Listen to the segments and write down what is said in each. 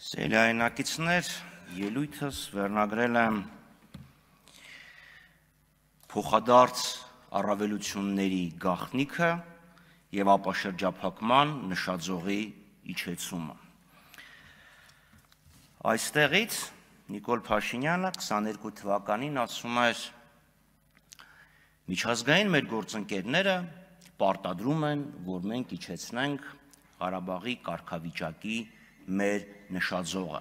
Սելյայնակիցներ, ելույթս վերնագրել եմ փոխադարձ առավելությունների գաղտնիքը և ապաշրջափակման նշաձողի իջեցումը։ Այստեղից Նիկոլ Փաշինյանը 22 թվականին ասում էր. միջազգային մեր գործընկերները պարտադրում են, որ մենք իջեցնենք Ղարաբաղի կարգավիճակի մեր նշաձողը։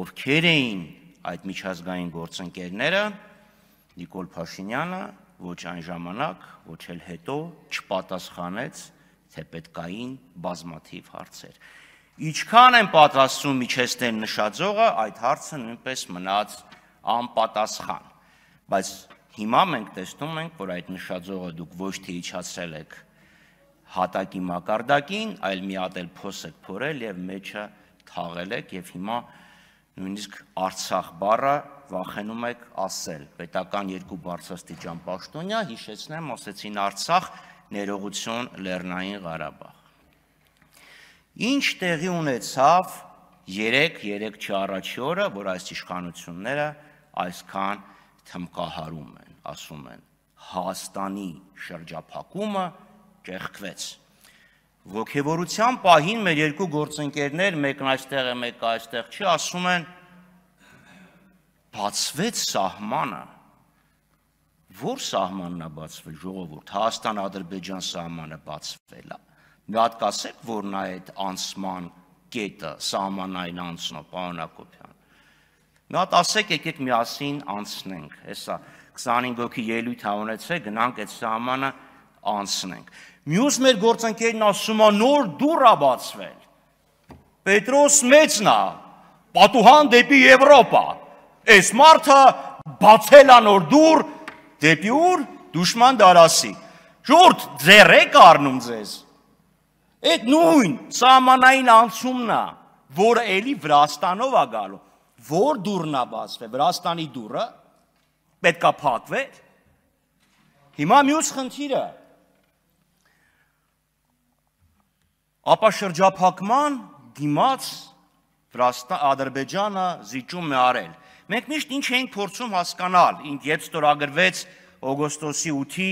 Ովքեր էին այդ միջազգային գործընկերները, Նիկոլ Փաշինյանը ոչ այն ժամանակ, ոչ էլ հետո չպատասխանեց, թե պետքային բազմաթիվ հարցեր։ Ինչքան են պատրաստվում իջեցնել նշաձողը, այդ հարցը նույնպես մնաց անպատասխան, բայց հիմա մենք տեսնում ենք, որ այդ նշաձողը դուք ոչ թե իջացրել եք հատակի մակարդակին, այլ մի հատ էլ փոս եք փորել և մեջը թաղել եք և հիմա նույնիսկ Արցախ բառը վախենում եք ասել։ Պետական երկու բարձրաստիճան պաշտոնյա, հիշեցնեմ, ասեցին Արցախ, ներողություն Լեռնային Ղարաբաղ։ Ինչ տեղի ունեցավ 3 չառաջի օրը, որ այս իշխանությունները այսքան թմկահարում են, ասում են, Հայաստանի շրջափակումը ճեղքվեց։ Ոգևորության պահին մեր երկու գործընկերներ, մեկն այստեղ է, մեկը այստեղ չի, ասում են, բացվեց սահմանը։ Որ սահմանն է բացվել, ժողովուրդ, Հայաստան-Ադրբեջան սահմանը բացվել է։ Մի հատ կասեք, որ նա այդ անցման կետը, սահմանային անցնո, պարոն Հակոբյան։ Մի հատ ասեք, եկեք միասին անցնենք, հեսա 25 հոգի ելույթ ունեցեք, գնանք այդ սահմանը անցնենք։ Մյուս մեր գործընկերն ասում է, նոր դուռ է բացվել։ Պետրոս մեծն է, պատուհան դեպի Եվրոպա։ Այս մարդը բացել է նոր դուռ դեպի ուր, դուշման դարասի։ Ժողովուրդ, ձեռ եք առնում ձեզ։ Այդ նույն սահմանային անցումն է, որը էլի Վրաստանով է գալու։ Որ դուռն է բացվել, Վրաստանի դուռը, պետք է փակվեր։ Հիմա մյուս խնդիրը ապաշրջափակման դիմաց Ադրբեջանը զիջում է արել։ Մենք միշտ ինչ էինք փորձում հասկանալ, երբ ստորագրվեց օգոստոսի 8-ի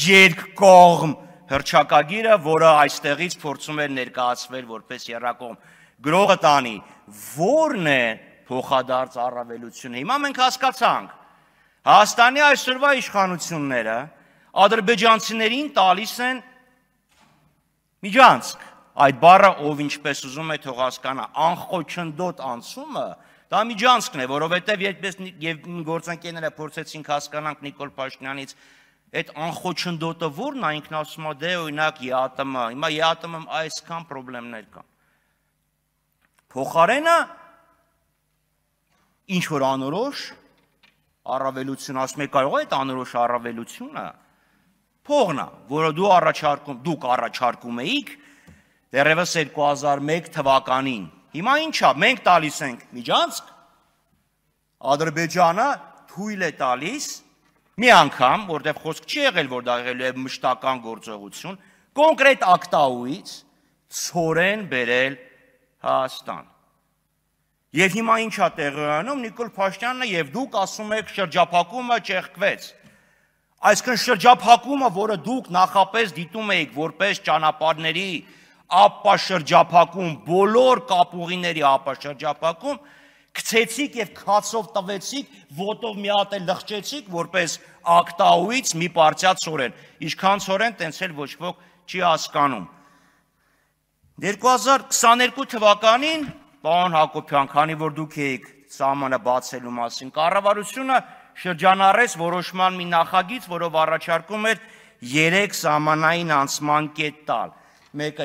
երկկողմ հռչակագիրը, որը այստեղից փորձում էր ներկայացվել որպես եռակողմ գրողը տանի, որն է փոխադարձ առավելությունը։ Հիմա մենք հասկացանք, Հայաստանի այսօրվա իշխանությունները ադրբեջանցիներին տալիս են միջանցք։ Այդ բառը ով ինչպես ուզում է թող հասկանա, անխոչնդոտ անցումը, դա միջանցքն է, որովհետև երբ գործընկերները փորձեցինք հասկանանք Նիկոլ Փաշինյանից, այդ անխոչնդոտը որն է, ինքն ասում է, դե օրինակ ԵԱՏՄ, հիմա ԵԱՏՄ-ում այսքան խնդիրներ կան։ Փոխարենը ինչ որ անորոշ առավելություն, ասում եք, կարող է այդ անորոշ առավելությունը փողն է, որը դուք առաջարկում էիք դեռևս 2001 թվականին։ Հիմա ինչա, մենք տալիս ենք միջանցք, Ադրբեջանը թույլ է տալիս, մի անգամ, որտեղ խոսք չի եղել, որ դա եղել է մշտական գործողություն, կոնկրետ ակտաուից ցորեն բերել Հայաստան։ Եվ հիմա ինչա տեղի ունենում, Նիկոլ Փաշինյանը եւ դուք ասում եք շրջափակումը ճեղքվեց։ Այսինքն շրջափակումը, որը դուք նախապես դիտում էիք որպես ճանապարհների ապաշրջափակում, բոլոր կապուղիների ապաշրջափակում, գցեցիք եւ քացով տվեցիք, ոտով մի հատ էլ լղջեցիք, որպես ակտաուից մի պարտիա ցորեն։ Ինչքան ցորեն, տենց էլ ոչ ոք չի հասկանում։ 2022 թվականին, պարոն Հակոբյան, քանի որ դուք էիք սահմանը բացելու մասին, կառավարությունը շրջանառեց որոշման մի նախագիծ, որով առաջարկում էր 3 սահմանային անցման կետ տալ։ Մեկը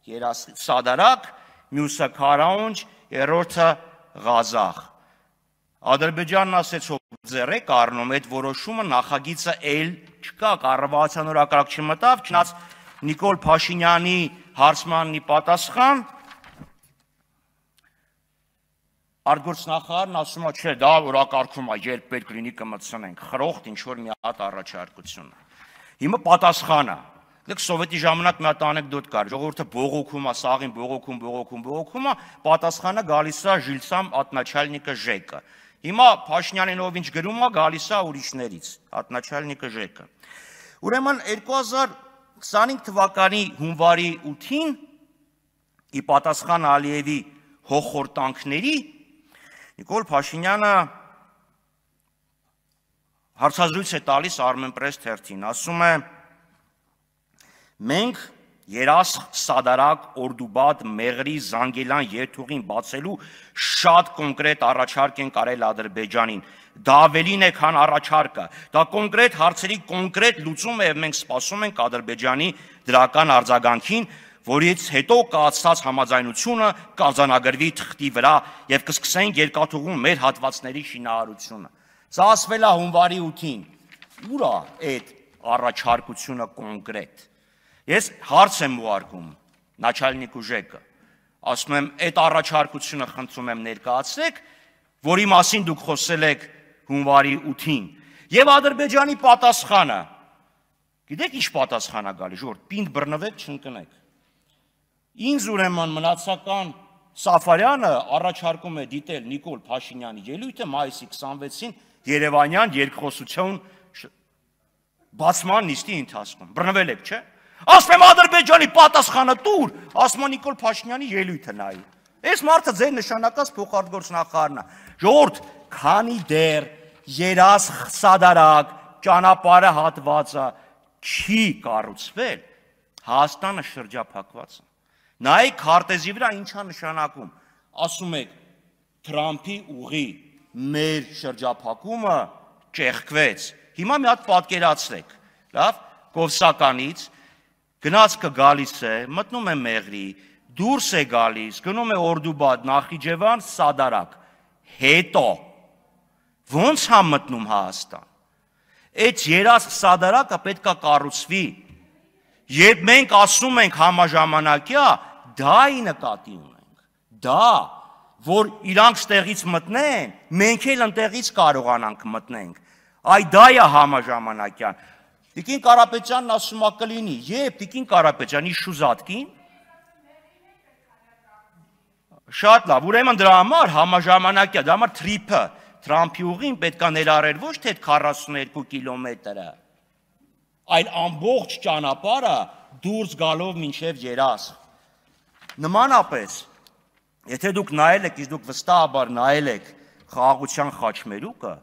Սադարակ, մյուսը Քարաունջ, երրորդը Ղազախ։ Ադրբեջանն ասեց, որ ձեռ եք առնում, այդ որոշումը նախագիծը էլ չկա, կառավարության օրակարգ չմտավ, չնայած Նիկոլ Փաշինյանի հարցմանն ի պատասխան արտգործնախարարն ասում է, չէ, դա օրակարգում է, երբ պետք լինի կմտցնենք, խրոխտ ինչ որ մի հատ առաջարկություն։ Հիմա պատասխանը Դեք սովետի ժամանակ մի հատ անեկդոտ կար, ժողովուրդը բողոքում է, սաղին բողոքում, պատասխանը գալիս է Ժիլսամ ատնաչալնիկը Ժեկը։ Հիմա Փաշինյանին ով ինչ գրում է, գալիս է ուրիշներից, ատնաչալնիկը Ժեկը։ Ուրեմն 2025 թվականի հունվարի 8-ին ի պատասխան Ալիևի հոխորտանքների Նիկոլ Փաշինյանը հարցազրույց է տալիս Armenpress թերթին, ասում է մենք երասխ սադարակ օրդուբադ մեղրի զանգելան երթուղին բացելու շատ կոնկրետ առաջարկ են կարել Ադրբեջանին, դա ավելին է քան առաջարկը, դա կոնկրետ հարցերի կոնկրետ լուծում է եւ մենք սպասում ենք Ադրբեջանի դրական արձագանքին, որից հետո կայացած համաձայնությունը կարձանագրվի թղթի վրա եւ կսկսենք երկաթուղում մեր հատվածների շինարարությունը։ Սա ասվել է հունվարի 8-ին։ Ուր է այդ առաջարկությունը կոնկրետ։ Ես հարց եմ ուղարկում Նաչալնիկու Ժեկը, ասում եմ այդ առաջարկությունը խնդրում եմ ներկայացրեք, որի մասին դուք խոսել եք հունվարի 8-ին։ Եվ Ադրբեջանի պատասխանը, գիտեք ինչ պատասխան է գալի, ժողովուրդ, պինդ բռնվեք, չընկնեք։ Ինձ ուրեմն մնացական Սաֆարյանը առաջարկում է դիտել Նիկոլ Փաշինյանի ելույթը մայիսի 26-ին Երևանյան երկխոսություն բացման նիստի ընթացքում։ Բռնվել եք, չէ՞։ Ասում եմ Ադրբեջանի պատասխանը տուր, ասում է Նիկոլ Փաշինյանի ելույթը նայի։ Այս մարդը ձեր նշանակած փոխարտգործնախարարն է։ Ժողովուրդ, քանի դեռ երասխ սադարակ ճանապարհը հատվածը չի կառուցվել, Հայաստանը շրջափակված է։ Նայեք քարտեզի վրա ինչա նշանակում։ Ասում եք Թրամփի ուղի մեր շրջափակումը ճեղքվեց։ Հիմա մի հատ պատկերացրեք, լավ, Կովսականից գնացքը գալիս է, մտնում է Մեղրի, դուրս է գալիս, գնում է Օրդուբադ, Նախիջևան, Սադարակ, հետո ո՞նց է մտնում Հայաստան։ Այդ երասխ Սադարակը պետք է կառուցվի։ Երբ մենք ասում ենք համաժամանակյա, դա-ի նկատի ունենք, դա, որ իրանք ստեղից մտնեն, մենք էլ ընտեղից կարողանանք մտնենք, այ դա է համաժամանակյան։ Տիկին Կարապետյանն ասում է կլինի, երբ Տիկին Կարապետյանի շուզատկին, շատ լավ, ուրեմն դրա համար համաժամանակյա, դրա համար թրիփը, Թրամփի ուղին պետք է ներառել ոչ թե 42 կիլոմետրը, այլ ամբողջ ճանապարհը դուրս գալով մինչև երասխ։ Նմանապես, եթե դուք նայել եք, իսկ դուք վստահաբար նայել եք խաղաղության խաչմերուկը,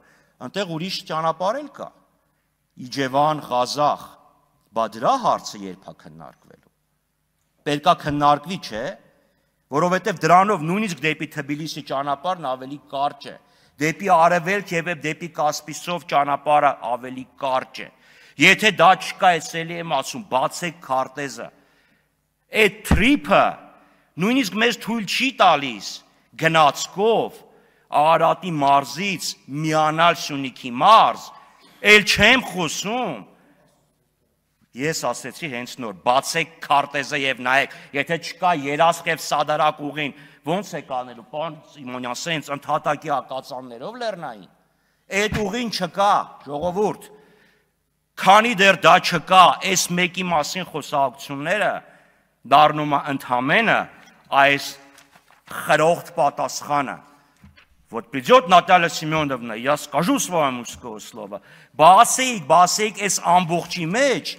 այնտեղ ուրիշ ճանապարհ էլ կա։ Իջևան, Ղազախ, բա դրա հարցը երբ է քննարկվելու։ Պետք է քննարկվի, չէ՞, որովհետև դրանով նույնիսկ դեպի Թբիլիսի ճանապարհն ավելի կարճ է, դեպի արևելք եւ դեպի Կասպիցով ճանապարհը ավելի կարճ է։ Եթե դա չկա, էսելի եմ ասում, բացեք քարտեզը։ Այդ թրիփը նույնիսկ մեզ թույլ չի տալիս գնացքով Արարատի մարզից միանալ Սյունիքի մարզ, էլ չեմ խոսում։ Ես ասեցի հենց նոր, բացեք քարտեզը եւ նայեք, եթե չկա երասխ եւ Սադարակ ուղին, ո՞նց է կանելու, պարոն Սիմոնյան, սենց ընդհատակի ակածաններով լեռնային։ Այդ ուղին չկա, ժողովուրդ։ Քանի դեռ դա չկա, այս մեկի մասին խոսակցությունները դառնում է ընդհանրապես այս խրոխտ պատասխանը։ Вот придет Наталья Семеновна, я скажу своему слово, բասեիք այս ամբողջի մեջ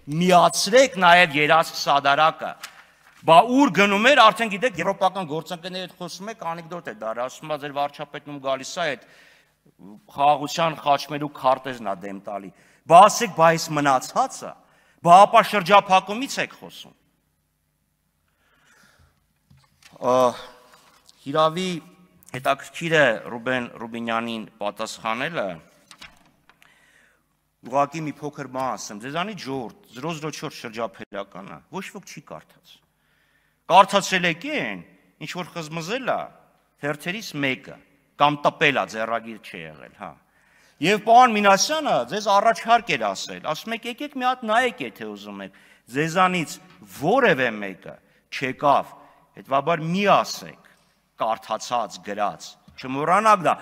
միացրեք նաև երասխ Սադարակը։ Բա ուր գնում էր, արդեն գիտեք, եվրոպական գործընկերների հետ խոսում եք, անեկդոտ է դառը, ասում է ձեր վարչապետն գալիս է այդ խաղաղության խաչմերուկ քարտեզն է դեմ տալի։ Բա ասեք, բա այս մնացածը, բա ապա շրջափակումից եք խոսում։ Հիրավի հետաքրքիր է Ռուբեն Ռուբինյանին պատասխանելը, ուղղակի մի փոքր բան ասեմ, ձեզանից ժողովուրդ 004 շրջափելականը ոչ ոք չի կարդաց։ Կարդացել եք են, ինչ որ խզմզել է, հերթերից մեկը, կամ տպել է, ձեռագիր չի եղել, հա։ Եվ պարոն Մինասյանը ձեզ առաջարկ էր ասել, ասում եք եկեք մի հատ նայեք, եթե ուզում եք, ձեզանից որևէ մեկը չեկավ, հետվաբար մի ասեք, կարդացած, գրած, չմոռանաք դա,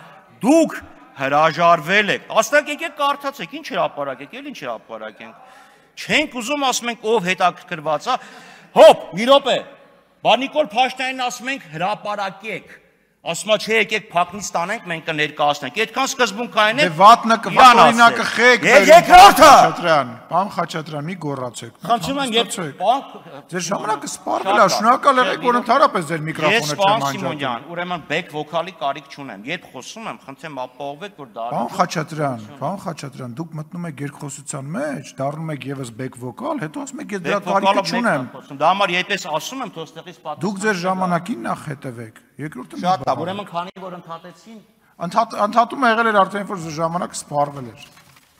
դուք հրաժարվել եք, ասնակ եկեք կարդացեք, ինչ հրապարակ եք, էլ ինչ հրապարակ ենք, Չենք ուզում ասում ենք ով հետաքրքրված է։ Հոպ, մի րոպե։ Նիկոլ Փաշինյանին ասում ենք հրապարակեք։ Ասում է չէ, եկեք փակնից տանենք, մենք կներկայացնենք։ Այդքան սկզբունքային է։ Դե վատնօրինակը խեք։ Երկրորդը։ Պարոն Խաչատրյան, մի գոռացեք։ Խնդրում եմ, Ձեր ժամանակը սպառվել է, շնորհակալ եղեք, որ ընդհանրապես ձեր միկրոֆոնը չեմ անջատում։ Ուրեմն back vocal-ի կարիք չունեմ։ Երբ խոսում եմ, խնդրեմ ապահովեք, որ դա Պարոն Խաչատրյան, դուք մտնում եք երկխոսության մեջ, դառնում եք եւս back vocal, հետո ասում եք ես դրա կարիքը չունեմ։ Դա համար եթե ասում եմ, թող ստեղից պատասխան։ Դուք ձեր ժամանակին նախ հետևեք։ Երկրորդը շատ լավ, ուրեմն քանի որ ընդհատեցին ընդհատումը եղել էր արդեն որ ժամանակը սպառվել էր։